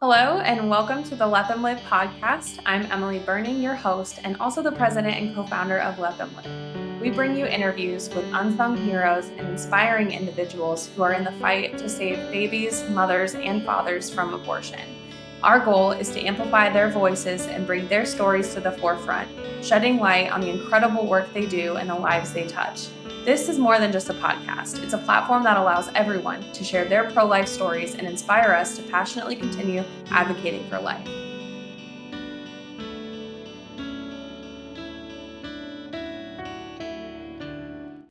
Hello, and welcome to the Let Them Live podcast. I'm Emily Burning, your host, and also the president and co-founder of Let Them Live. We bring you interviews with unsung heroes and inspiring individuals who are in the fight to save babies, mothers, and fathers from abortion. Our goal is to amplify their voices and bring their stories to the forefront, shedding light on the incredible work they do and the lives they touch. This is more than just a podcast. It's a platform that allows everyone to share their pro-life stories and inspire us to passionately continue advocating for life.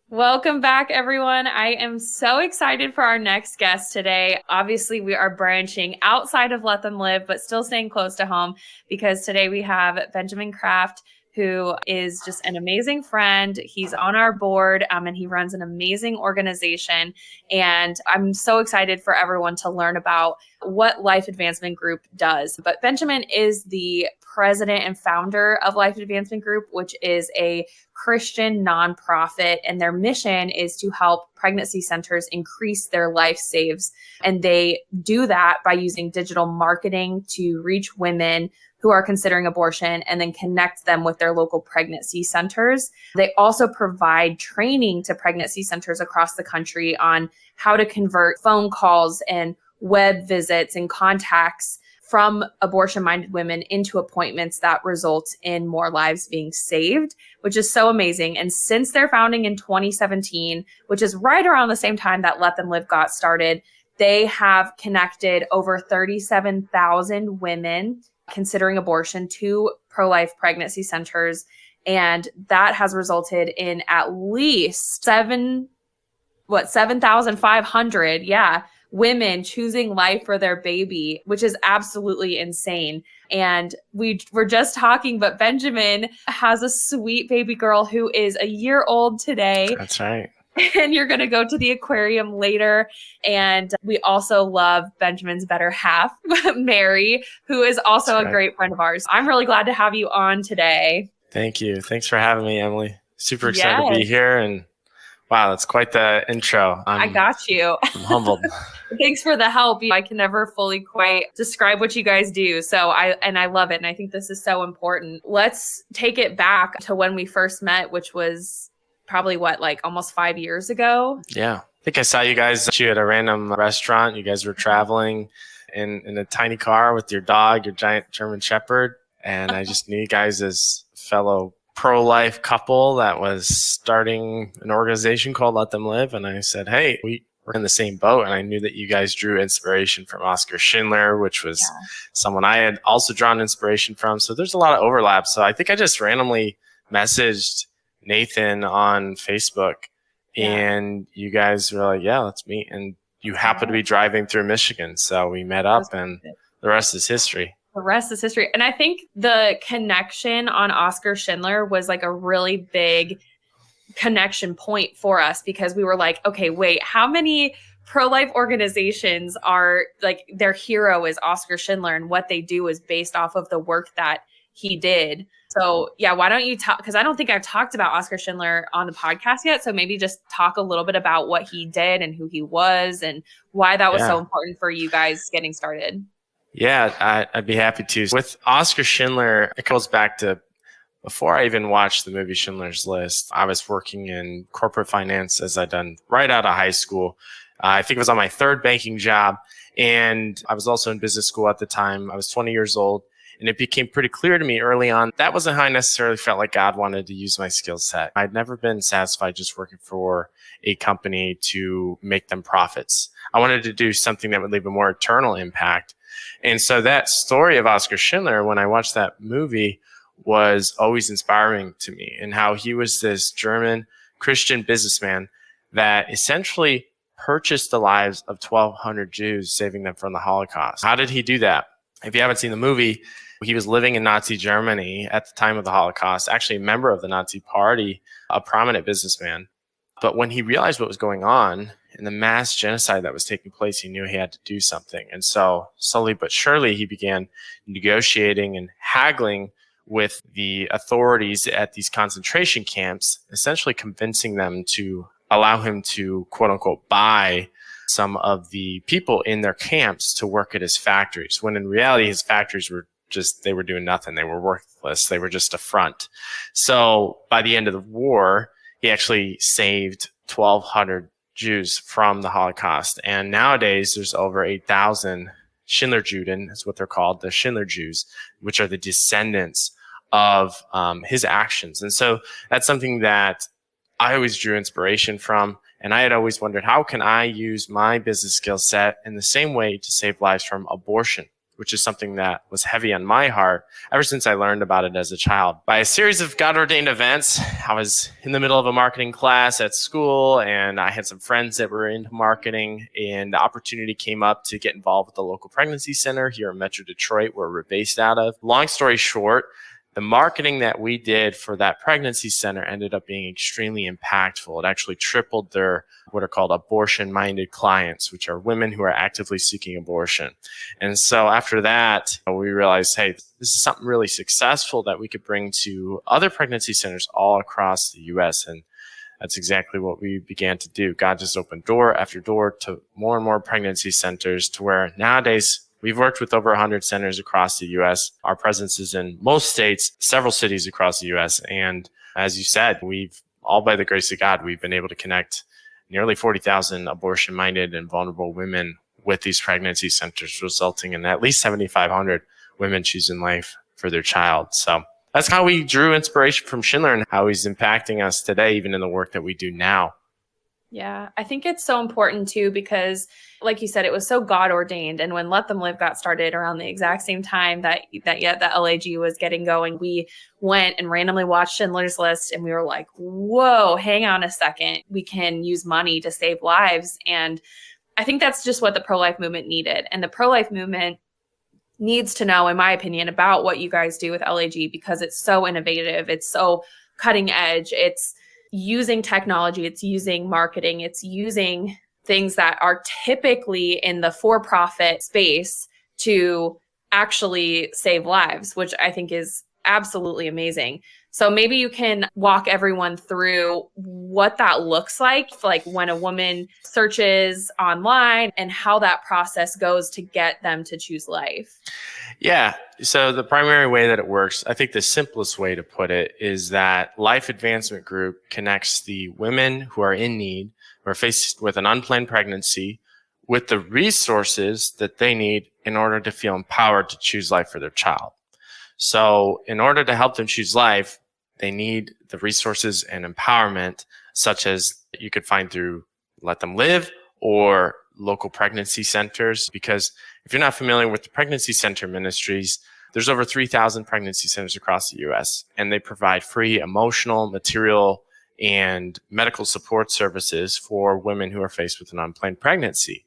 Welcome back, everyone. I am so excited for our next guest today. Obviously, we are branching outside of Let Them Live, but still staying close to home because today we have Benjamin Kraft, who is just an amazing friend. He's on our board and he runs an amazing organization. And I'm so excited for everyone to learn about what Life Advancement Group does. But Benjamin is the president and founder of Life Advancement Group, which is a Christian nonprofit. And their mission is to help pregnancy centers increase their life saves. And they do that by using digital marketing to reach women who are considering abortion and then connect them with their local pregnancy centers. They also provide training to pregnancy centers across the country on how to convert phone calls and web visits and contacts from abortion-minded women into appointments that result in more lives being saved, which is so amazing. And since their founding in 2017, which is right around the same time that Let Them Live got started, they have connected over 37,000 women considering abortion to pro-life pregnancy centers. And that has resulted in at least 7,500, women choosing life for their baby, which is absolutely insane. And we were just talking, but Benjamin has a sweet baby girl who is a year old today. That's right. And you're going to go to the aquarium later. And we also love Benjamin's better half, Mary, who is also a great friend of ours. I'm really glad to have you on today. Thank you. Thanks for having me, Emily. Super excited to be here. And wow, that's quite the intro. I got you. I'm humbled. Thanks for the help. I can never fully quite describe what you guys do. So I love it. And I think this is so important. Let's take it back to when we first met, which was probably almost 5 years ago. Yeah. I think I saw you guys at a random restaurant. You guys were traveling in a tiny car with your dog, your giant German Shepherd. And I just knew you guys as fellow pro-life couple that was starting an organization called Let Them Live. And I said, hey, we're in the same boat. And I knew that you guys drew inspiration from Oskar Schindler, which was someone I had also drawn inspiration from. So there's a lot of overlap. So I think I just randomly messaged Nathan on Facebook and you guys were like, yeah, let's meet. And you happen to be driving through Michigan. So we met up and the rest is history. The rest is history. And I think the connection on Oskar Schindler was like a really big connection point for us because we were like, okay, wait, how many pro-life organizations are like their hero is Oskar Schindler and what they do is based off of the work that he did. So why don't you talk, because I don't think I've talked about Oskar Schindler on the podcast yet. So maybe just talk a little bit about what he did and who he was and why that was so important for you guys getting started. Yeah, I'd be happy to. With Oskar Schindler, it goes back to before I even watched the movie Schindler's List. I was working in corporate finance as I'd done right out of high school. I think it was on my third banking job. And I was also in business school at the time. I was 20 years old. And it became pretty clear to me early on that wasn't how I necessarily felt like God wanted to use my skill set. I'd never been satisfied just working for a company to make them profits. I wanted to do something that would leave a more eternal impact. And so that story of Oskar Schindler, when I watched that movie, was always inspiring to me, and how he was this German Christian businessman that essentially purchased the lives of 1,200 Jews, saving them from the Holocaust. How did he do that? If you haven't seen the movie, he was living in Nazi Germany at the time of the Holocaust, actually a member of the Nazi Party, a prominent businessman. But when he realized what was going on and the mass genocide that was taking place, he knew he had to do something. And so slowly but surely, he began negotiating and haggling with the authorities at these concentration camps, essentially convincing them to allow him to, quote unquote, buy some of the people in their camps to work at his factories, when in reality, his factories were they were doing nothing. They were worthless. They were just a front. So by the end of the war, he actually saved 1,200 Jews from the Holocaust. And nowadays, there's over 8,000 Schindler Juden, is what they're called, the Schindler Jews, which are the descendants of his actions. And so that's something that I always drew inspiration from. And I had always wondered, how can I use my business skill set in the same way to save lives from abortion, which is something that was heavy on my heart ever since I learned about it as a child. By a series of God-ordained events, I was in the middle of a marketing class at school, and I had some friends that were into marketing, and the opportunity came up to get involved with the local pregnancy center here in Metro Detroit, where we're based out of. Long story short, the marketing that we did for that pregnancy center ended up being extremely impactful. It actually tripled their what are called abortion-minded clients, which are women who are actively seeking abortion. And so after that, we realized, hey, this is something really successful that we could bring to other pregnancy centers all across the U.S. And that's exactly what we began to do. God just opened door after door to more and more pregnancy centers, to where nowadays we've worked with over 100 centers across the U.S. Our presence is in most states, several cities across the U.S. And as you said, all by the grace of God, we've been able to connect nearly 40,000 abortion-minded and vulnerable women with these pregnancy centers, resulting in at least 7,500 women choosing life for their child. So that's how we drew inspiration from Schindler and how he's impacting us today, even in the work that we do now. Yeah, I think it's so important too, because like you said, it was so God ordained. And when Let Them Live got started around the exact same time that the LAG was getting going, we went and randomly watched Schindler's List, and we were like, whoa, hang on a second. We can use money to save lives. And I think that's just what the pro-life movement needed. And the pro-life movement needs to know, in my opinion, about what you guys do with LAG, because it's so innovative. It's so cutting edge. It's using technology, it's using marketing, it's using things that are typically in the for-profit space to actually save lives, which I think is absolutely amazing. So maybe you can walk everyone through what that looks like when a woman searches online, and how that process goes to get them to choose life. Yeah. So the primary way that it works, I think the simplest way to put it, is that Life Advancement Group connects the women who are in need, who are faced with an unplanned pregnancy, with the resources that they need in order to feel empowered to choose life for their child. So in order to help them choose life, they need the resources and empowerment, such as you could find through Let Them Live or local pregnancy centers. Because if you're not familiar with the pregnancy center ministries, there's over 3,000 pregnancy centers across the U.S., and they provide free emotional, material, and medical support services for women who are faced with an unplanned pregnancy.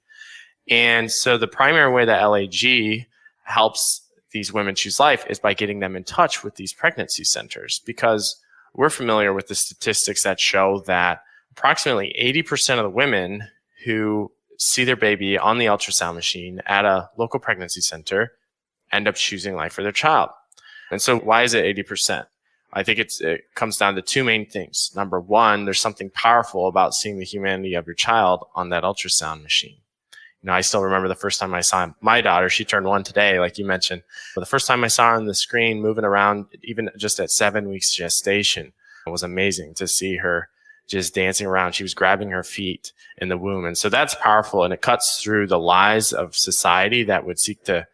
And so the primary way that LAG helps these women choose life is by getting them in touch with these pregnancy centers, because we're familiar with the statistics that show that approximately 80% of the women who see their baby on the ultrasound machine at a local pregnancy center end up choosing life for their child. And so why is it 80%? I think it comes down to two main things. Number one, there's something powerful about seeing the humanity of your child on that ultrasound machine. I still remember the first time I saw my daughter. She turned 1 today, like you mentioned. But the first time I saw her on the screen moving around, even just at 7 weeks gestation, it was amazing to see her just dancing around. She was grabbing her feet in the womb. And so that's powerful, and it cuts through the lies of society that would seek to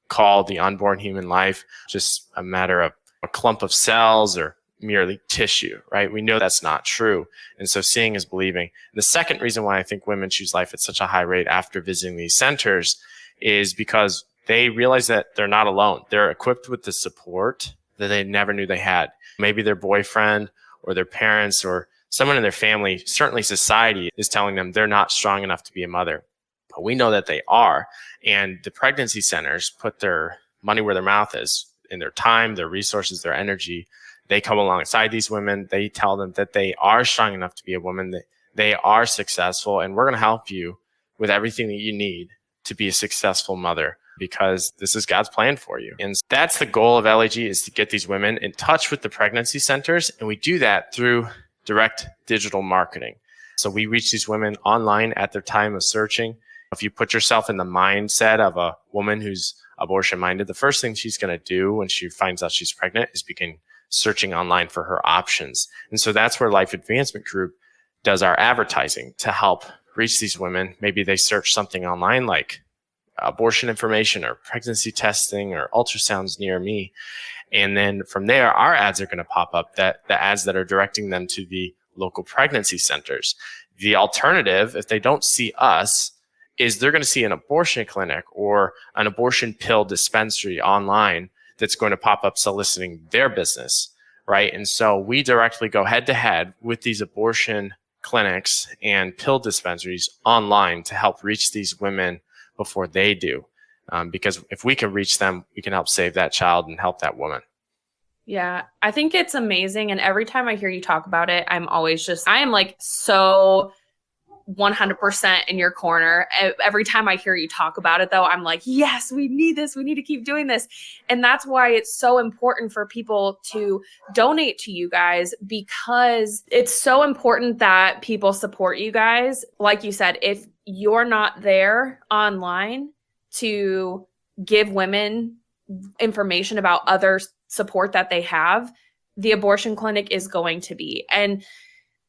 call the unborn human life just a matter of a clump of cells or merely tissue, right? We know that's not true. And so seeing is believing. The second reason why I think women choose life at such a high rate after visiting these centers is because they realize that they're not alone. They're equipped with the support that they never knew they had. Maybe their boyfriend or their parents or someone in their family, certainly society, is telling them they're not strong enough to be a mother. But we know that they are. And the pregnancy centers put their money where their mouth is, in their time, their resources, their energy. They come alongside these women. They tell them that they are strong enough to be a woman, that they are successful, and we're going to help you with everything that you need to be a successful mother, because this is God's plan for you. And that's the goal of LAG, is to get these women in touch with the pregnancy centers. And we do that through direct digital marketing. So we reach these women online at their time of searching. If you put yourself in the mindset of a woman who's abortion minded, the first thing she's going to do when she finds out she's pregnant is begin searching online for her options. And so that's where Life Advancement Group does our advertising to help reach these women. Maybe they search something online like abortion information or pregnancy testing or ultrasounds near me. And then from there, our ads are going to pop up, the ads that are directing them to the local pregnancy centers. The alternative, if they don't see us, is they're going to see an abortion clinic or an abortion pill dispensary online that's going to pop up soliciting their business, right? And so we directly go head to head with these abortion clinics and pill dispensaries online to help reach these women before they do. Because if we can reach them, we can help save that child and help that woman. Yeah, I think it's amazing. And every time I hear you talk about it, I am like so 100% in your corner. Every time I hear you talk about it, though, I'm like, yes, we need this. We need to keep doing this. And that's why it's so important for people to donate to you guys, because it's so important that people support you guys. Like you said, if you're not there online to give women information about other support that they have, the abortion clinic is going to be. And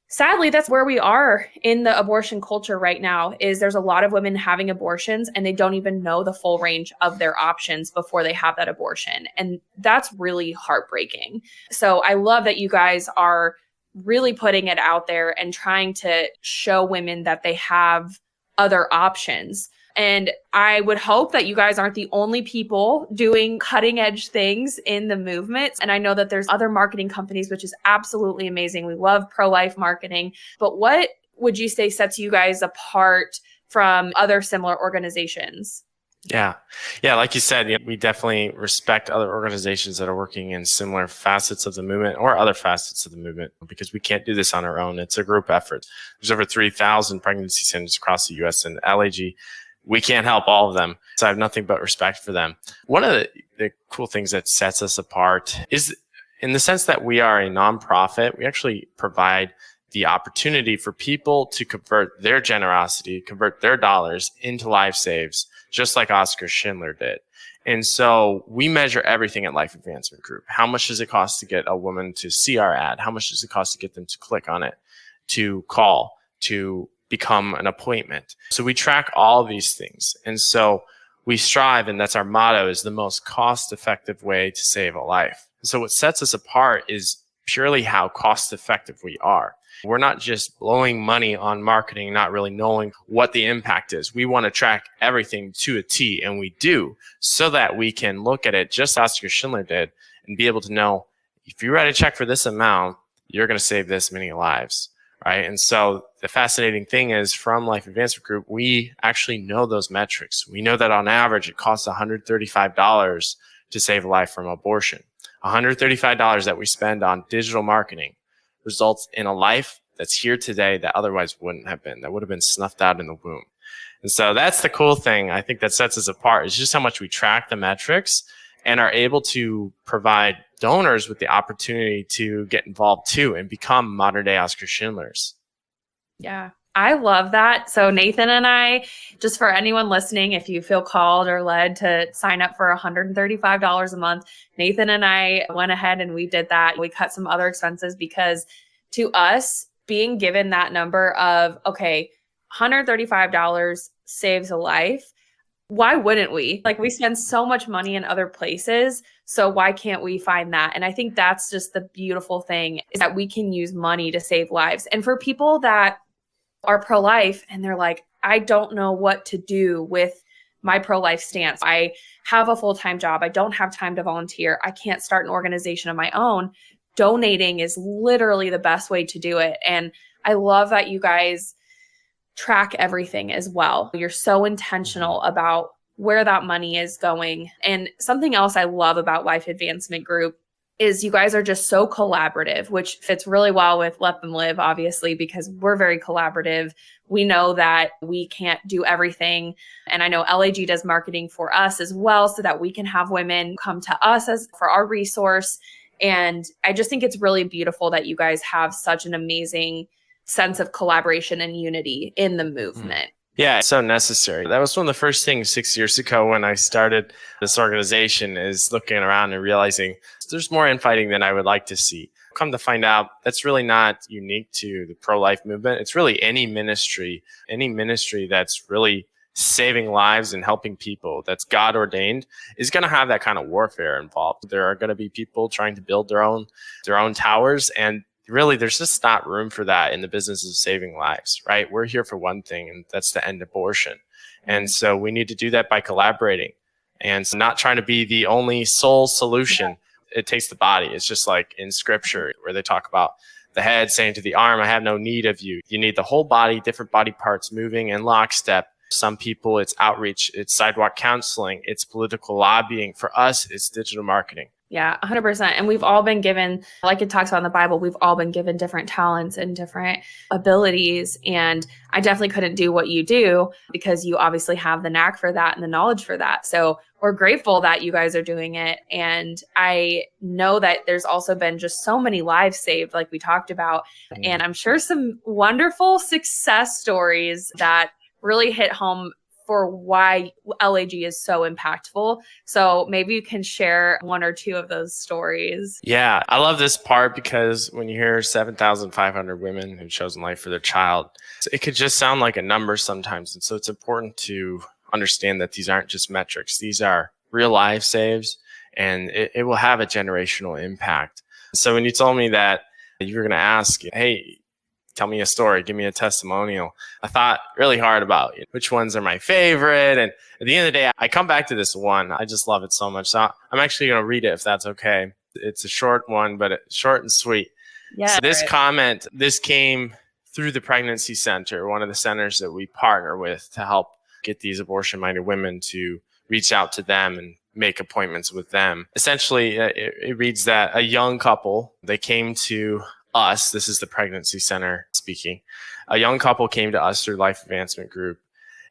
sadly, that's where we are in the abortion culture right now, is there's a lot of women having abortions and they don't even know the full range of their options before they have that abortion. And that's really heartbreaking. So I love that you guys are really putting it out there and trying to show women that they have other options. And I would hope that you guys aren't the only people doing cutting edge things in the movement. And I know that there's other marketing companies, which is absolutely amazing. We love pro-life marketing. But what would you say sets you guys apart from other similar organizations? Yeah. Like you said, we definitely respect other organizations that are working in similar facets of the movement or other facets of the movement, because we can't do this on our own. It's a group effort. There's over 3,000 pregnancy centers across the U.S. and LAG. We can't help all of them. So I have nothing but respect for them. One of the cool things that sets us apart is in the sense that we are a nonprofit. We actually provide the opportunity for people to convert their generosity, convert their dollars into life saves, just like Oscar Schindler did. And so we measure everything at Life Advancement Group. How much does it cost to get a woman to see our ad? How much does it cost to get them to click on it, to call, to become an appointment? So we track all these things. And so we strive, and that's our motto, is the most cost-effective way to save a life. So what sets us apart is purely how cost-effective we are. We're not just blowing money on marketing, not really knowing what the impact is. We want to track everything to a T, and we do, so that we can look at it just as Oscar Schindler did and be able to know, if you write a check for this amount, you're going to save this many lives, right? And so the fascinating thing is, from Life Advancement Group, we actually know those metrics. We know that on average, it costs $135 to save a life from abortion. $135 that we spend on digital marketing results in a life that's here today that otherwise wouldn't have been, that would have been snuffed out in the womb. And so that's the cool thing, I think, that sets us apart, is just how much we track the metrics and are able to provide donors with the opportunity to get involved too and become modern day Oscar Schindlers. Yeah, I love that. So Nathan and I, just for anyone listening, if you feel called or led to sign up for $135 a month, Nathan and I went ahead and we did that. We cut some other expenses, because to us, being given that number of, okay, $135 saves a life, why wouldn't we? Like, we spend so much money in other places, so why can't we find that? And I think that's just the beautiful thing, is that we can use money to save lives. And for people that are pro-life and they're like, I don't know what to do with my pro-life stance. I have a full-time job. I don't have time to volunteer. I can't start an organization of my own. Donating is literally the best way to do it. And I love that you guys track everything as well. You're so intentional about where that money is going. And something else I love about Life Advancement Group is you guys are just so collaborative, which fits really well with Let Them Live, obviously, because we're very collaborative. We know that we can't do everything. And I know LAG does marketing for us as well, so that we can have women come to us as for our resource. And I just think it's really beautiful that you guys have such an amazing sense of collaboration and unity in the movement. Yeah, it's so necessary. That was one of the first things 6 years ago when I started this organization, is looking around and realizing there's more infighting than I would like to see. Come to find out, that's really not unique to the pro-life movement. It's really any ministry that's really saving lives and helping people, that's God ordained, is going to have that kind of warfare involved. There are going to be people trying to build their own towers, and really, there's just not room for that in the business of saving lives, right? We're here for one thing, and that's to end abortion. And so we need to do that by collaborating and so not trying to be the only sole solution. Yeah. It takes the body. It's just like in scripture where they talk about the head saying to the arm, I have no need of you. You need the whole body, different body parts moving in lockstep. Some people, it's outreach, it's sidewalk counseling, it's political lobbying. For us, it's digital marketing. Yeah, 100%. And we've all been given, like it talks about in the Bible, we've all been given different talents and different abilities. And I definitely couldn't do what you do because you obviously have the knack for that and the knowledge for that. So we're grateful that you guys are doing it. And I know that there's also been just so many lives saved, like we talked about. And I'm sure some wonderful success stories that really hit home for why LAG is so impactful. So maybe you can share one or two of those stories. Yeah, I love this part because when you hear 7,500 women who've chosen life for their child, it could just sound like a number sometimes. And so it's important to understand that these aren't just metrics. These are real life saves, and it will have a generational impact. So when you told me that you were going to ask, hey, tell me a story, give me a testimonial, I thought really hard about which ones are my favorite. And at the end of the day, I come back to this one. I just love it so much. So I'm actually going to read it if that's okay. It's a short one, but it's short and sweet. Yeah. So this comment, this came through the pregnancy center, one of the centers that we partner with to help get these abortion-minded women to reach out to them and make appointments with them. Essentially, it reads that a young couple, they came to us, this is the pregnancy center speaking, a young couple came to us through Life Advancement Group,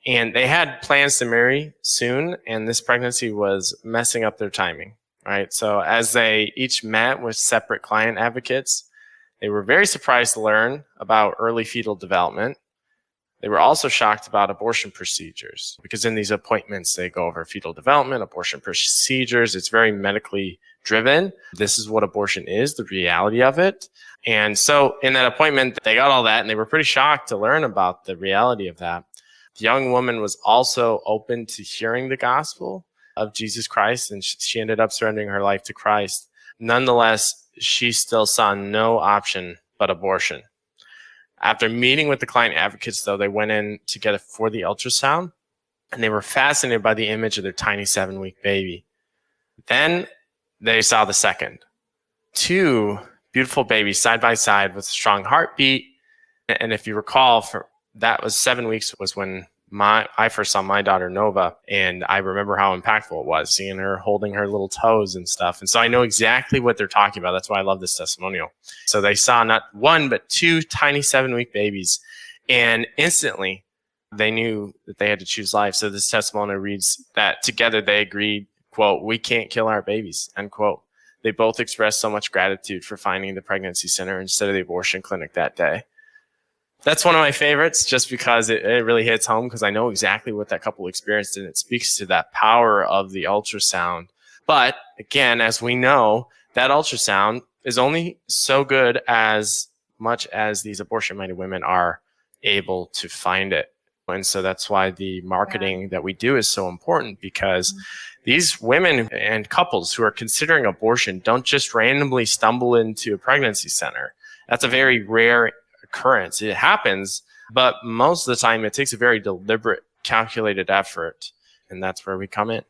and they had plans to marry soon, and this pregnancy was messing up their timing, right? So as they each met with separate client advocates, they were very surprised to learn about early fetal development. They were also shocked about abortion procedures because in these appointments, they go over fetal development, abortion procedures. It's very medically driven. This is what abortion is, the reality of it. And so in that appointment, they got all that and they were pretty shocked to learn about the reality of that. The young woman was also open to hearing the gospel of Jesus Christ, and she ended up surrendering her life to Christ. Nonetheless, she still saw no option but abortion. After meeting with the client advocates, though, they went in together for the ultrasound, and they were fascinated by the image of their tiny 7-week baby. Then they saw the second. 2 beautiful babies side by side with a strong heartbeat. And if you recall, that was 7 weeks was when I first saw my daughter Nova, and I remember how impactful it was seeing her holding her little toes and stuff. And so I know exactly what they're talking about. That's why I love this testimonial. So they saw not 1, but 2 tiny 7-week babies, and instantly they knew that they had to choose life. So this testimonial reads that together they agreed, quote, "We can't kill our babies," end quote. They both expressed so much gratitude for finding the pregnancy center instead of the abortion clinic that day. That's one of my favorites just because it really hits home, because I know exactly what that couple experienced, and it speaks to that power of the ultrasound. But again, as we know, that ultrasound is only so good as much as these abortion-minded women are able to find it. And so that's why the marketing that we do is so important, because these women and couples who are considering abortion don't just randomly stumble into a pregnancy center. That's a very rare occurrence. It happens, but most of the time it takes a very deliberate, calculated effort, and that's where we come in.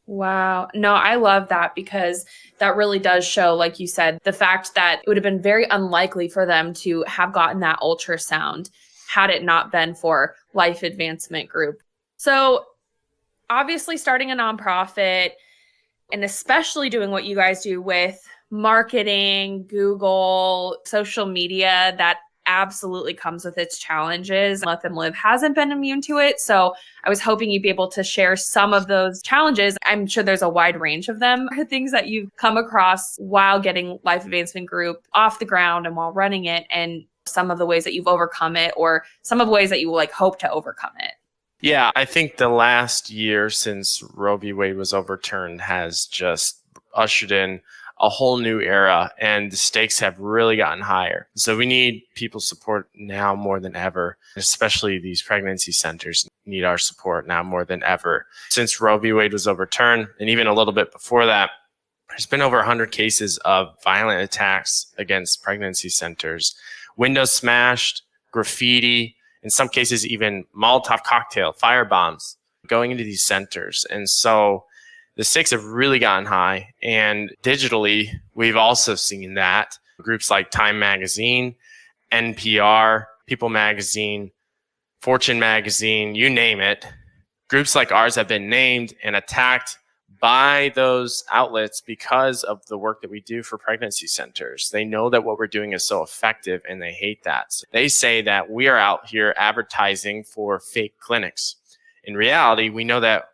Wow. No, I love that, because that really does show, like you said, the fact that it would have been very unlikely for them to have gotten that ultrasound had it not been for Life Advancement Group. So obviously starting a nonprofit, and especially doing what you guys do with marketing, Google, social media, that absolutely comes with its challenges. Let Them Live hasn't been immune to it. So I was hoping you'd be able to share some of those challenges. I'm sure there's a wide range of them, things that you've come across while getting Life Advancement Group off the ground and while running it. And some of the ways that you've overcome it or some of the ways that you like hope to overcome it? Yeah, I think the last year since Roe v. Wade was overturned has just ushered in a whole new era, and the stakes have really gotten higher. So we need people's support now more than ever, especially these pregnancy centers need our support now more than ever. Since Roe v. Wade was overturned, and even a little bit before that, there's been over 100 cases of violent attacks against pregnancy centers, windows smashed, graffiti, in some cases even Molotov cocktail, firebombs going into these centers. And so the stakes have really gotten high. And digitally, we've also seen that. Groups like Time Magazine, NPR, People Magazine, Fortune Magazine, you name it, groups like ours have been named and attacked by those outlets because of the work that we do for pregnancy centers. They know that what we're doing is so effective and they hate that. So they say that we are out here advertising for fake clinics. In reality, we know that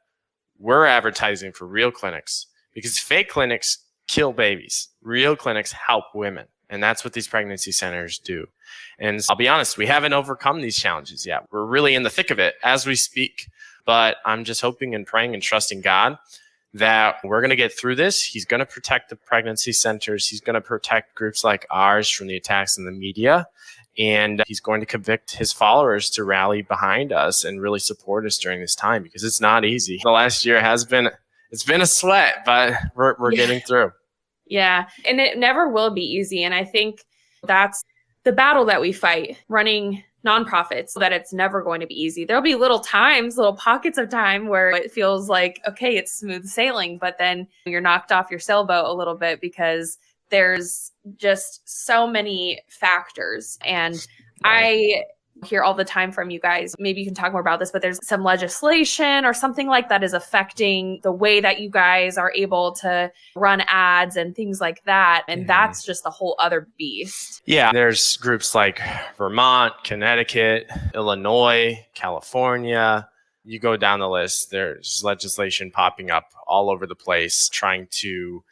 we're advertising for real clinics because fake clinics kill babies. Real clinics help women. And that's what these pregnancy centers do. And I'll be honest, we haven't overcome these challenges yet. We're really in the thick of it as we speak. But I'm just hoping and praying and trusting God that we're going to get through this. He's going to protect the pregnancy centers. He's going to protect groups like ours from the attacks in the media. And he's going to convict his followers to rally behind us and really support us during this time because it's not easy. The last year it's been a sweat, but we're getting through. Yeah. And it never will be easy. And I think that's the battle that we fight running nonprofits, that it's never going to be easy. There'll be little pockets of time where it feels like, okay, it's smooth sailing, but then you're knocked off your sailboat a little bit because there's just so many factors. And I hear all the time from you guys, maybe you can talk more about this, but there's some legislation or something like that is affecting the way that you guys are able to run ads and things like that. And that's just a whole other beast. Yeah, there's groups like Vermont, Connecticut, Illinois, California. You go down the list, there's legislation popping up all over the place trying to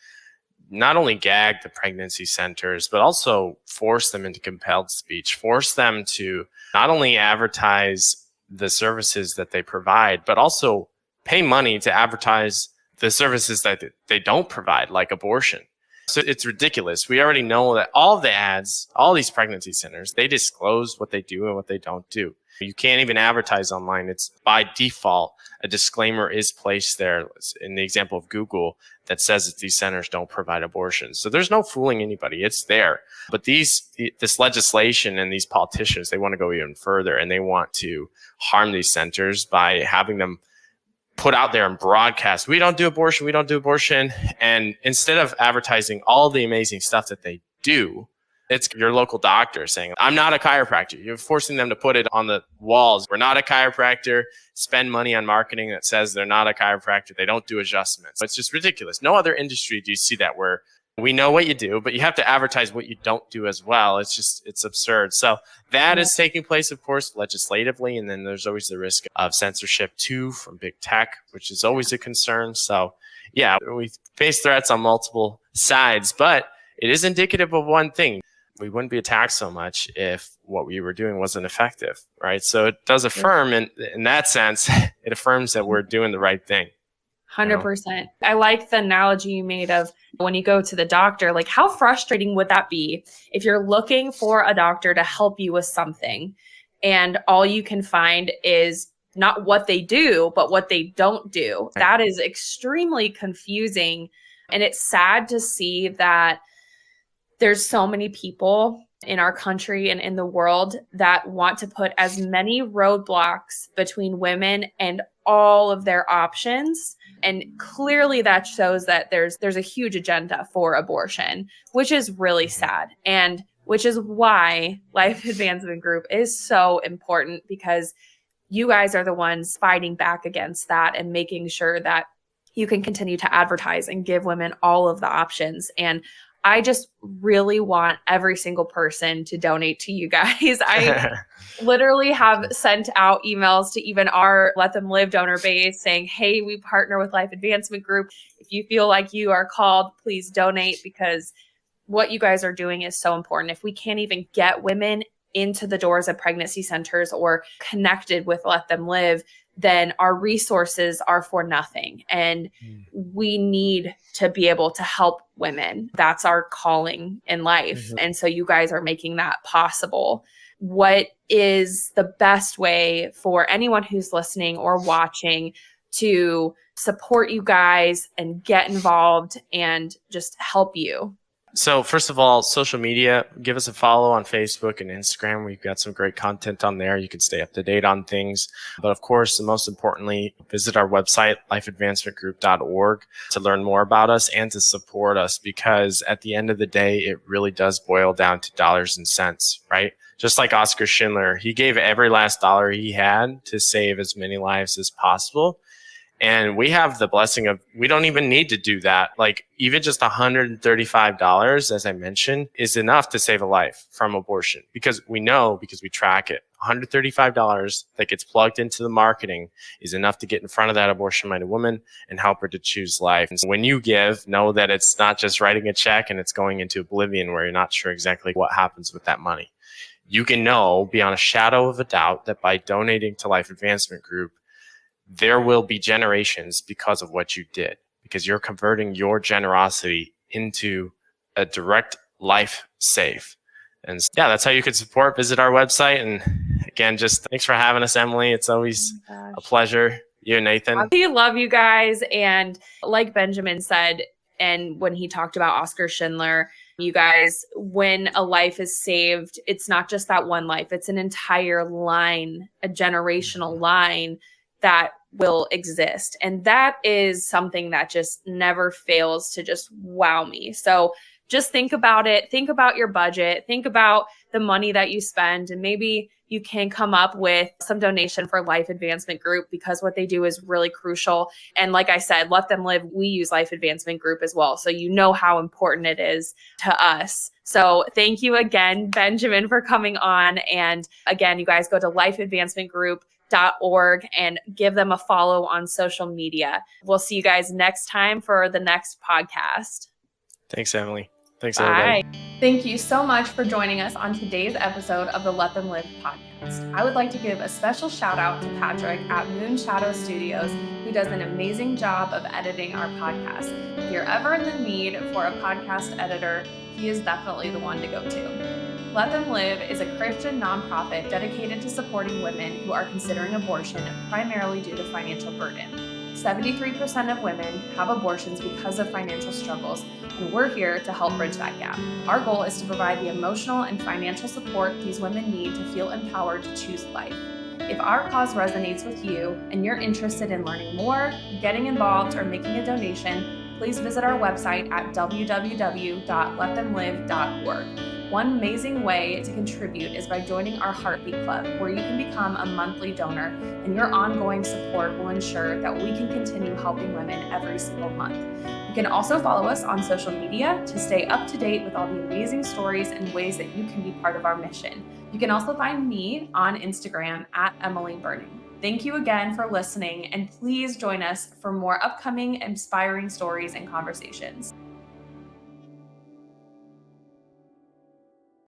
not only gag the pregnancy centers, but also force them into compelled speech, force them to not only advertise the services that they provide, but also pay money to advertise the services that they don't provide, like abortion. So it's ridiculous. We already know that all the ads, all these pregnancy centers, they disclose what they do and what they don't do. You can't even advertise online. It's by default, a disclaimer is placed there in the example of Google that says that these centers don't provide abortions. So there's no fooling anybody. It's there. But this legislation and these politicians, they want to go even further and they want to harm these centers by having them put out there and broadcast, we don't do abortion, we don't do abortion. And instead of advertising all the amazing stuff that they do, it's your local doctor saying, I'm not a chiropractor. You're forcing them to put it on the walls. We're not a chiropractor. Spend money on marketing that says they're not a chiropractor. They don't do adjustments. It's just ridiculous. No other industry do you see that where we know what you do, but you have to advertise what you don't do as well. It's absurd. So that is taking place, of course, legislatively. And then there's always the risk of censorship too from big tech, which is always a concern. So yeah, we face threats on multiple sides, but it is indicative of one thing. We wouldn't be attacked so much if what we were doing wasn't effective, right? So it does affirm, in that sense, it affirms that we're doing the right thing. 100%. I like the analogy you made of when you go to the doctor, like how frustrating would that be if you're looking for a doctor to help you with something and all you can find is not what they do, but what they don't do. Right. That is extremely confusing. And it's sad to see that there's so many people in our country and in the world that want to put as many roadblocks between women and all of their options. And clearly that shows that there's a huge agenda for abortion, which is really sad. And which is why Life Advancement Group is so important, because you guys are the ones fighting back against that and making sure that you can continue to advertise and give women all of the options. And I just really want every single person to donate to you guys. I literally have sent out emails to even our Let Them Live donor base saying, hey, we partner with Life Advancement Group. If you feel like you are called, please donate, because what you guys are doing is so important. If we can't even get women into the doors of pregnancy centers or connected with Let Them Live, then our resources are for nothing. And we need to be able to help women. That's our calling in life. And so you guys are making that possible. What is the best way for anyone who's listening or watching to support you guys and get involved and just help you? So first of all, social media, give us a follow on Facebook and Instagram. We've got some great content on there. You can stay up to date on things. But of course, and most importantly, visit our website, lifeadvancementgroup.org, to learn more about us and to support us, because at the end of the day, it really does boil down to dollars and cents, right? Just like Oscar Schindler, he gave every last dollar he had to save as many lives as possible. And we have the blessing of, we don't even need to do that. Like even just $135, as I mentioned, is enough to save a life from abortion, because we know, because we track it. $135 that gets plugged into the marketing is enough to get in front of that abortion-minded woman and help her to choose life. And so when you give, know that it's not just writing a check and it's going into oblivion where you're not sure exactly what happens with that money. You can know beyond a shadow of a doubt that by donating to Life Advancement Group, there will be generations because of what you did, because you're converting your generosity into a direct life save. And yeah, that's how you could support. Visit our website. And again, just thanks for having us, Emily. It's always a pleasure. You and Nathan. I love you guys. And like Benjamin said, and when he talked about Oscar Schindler, you guys, when a life is saved, it's not just that one life, it's an entire line, a generational line that will exist. And that is something that just never fails to just wow me. So just think about it. Think about your budget. Think about the money that you spend, and maybe you can come up with some donation for Life Advancement Group, because what they do is really crucial. And like I said, Let Them Live, we use Life Advancement Group as well. So you know how important it is to us. So thank you again, Benjamin, for coming on. And again, you guys go to lifeadvancementgroup.org and give them a follow on social media. We'll see you guys next time for the next podcast. Thanks, Emily. Thanks, Bye. everybody. Thank you so much for joining us on today's episode of the Let Them Live podcast. I would like to give a special shout out to Patrick at Moonshadow Studios, who does an amazing job of editing our podcast. If you're ever in the need for a podcast editor, he is definitely the one to go to. Let Them Live is a Christian nonprofit dedicated to supporting women who are considering abortion primarily due to financial burden. 73% of women have abortions because of financial struggles, and we're here to help bridge that gap. Our goal is to provide the emotional and financial support these women need to feel empowered to choose life. If our cause resonates with you and you're interested in learning more, getting involved, or making a donation, please visit our website at www.letthemlive.org. One amazing way to contribute is by joining our Heartbeat Club, where you can become a monthly donor, and your ongoing support will ensure that we can continue helping women every single month. You can also follow us on social media to stay up to date with all the amazing stories and ways that you can be part of our mission. You can also find me on Instagram at Emily Burning. Thank you again for listening, and please join us for more upcoming inspiring stories and conversations.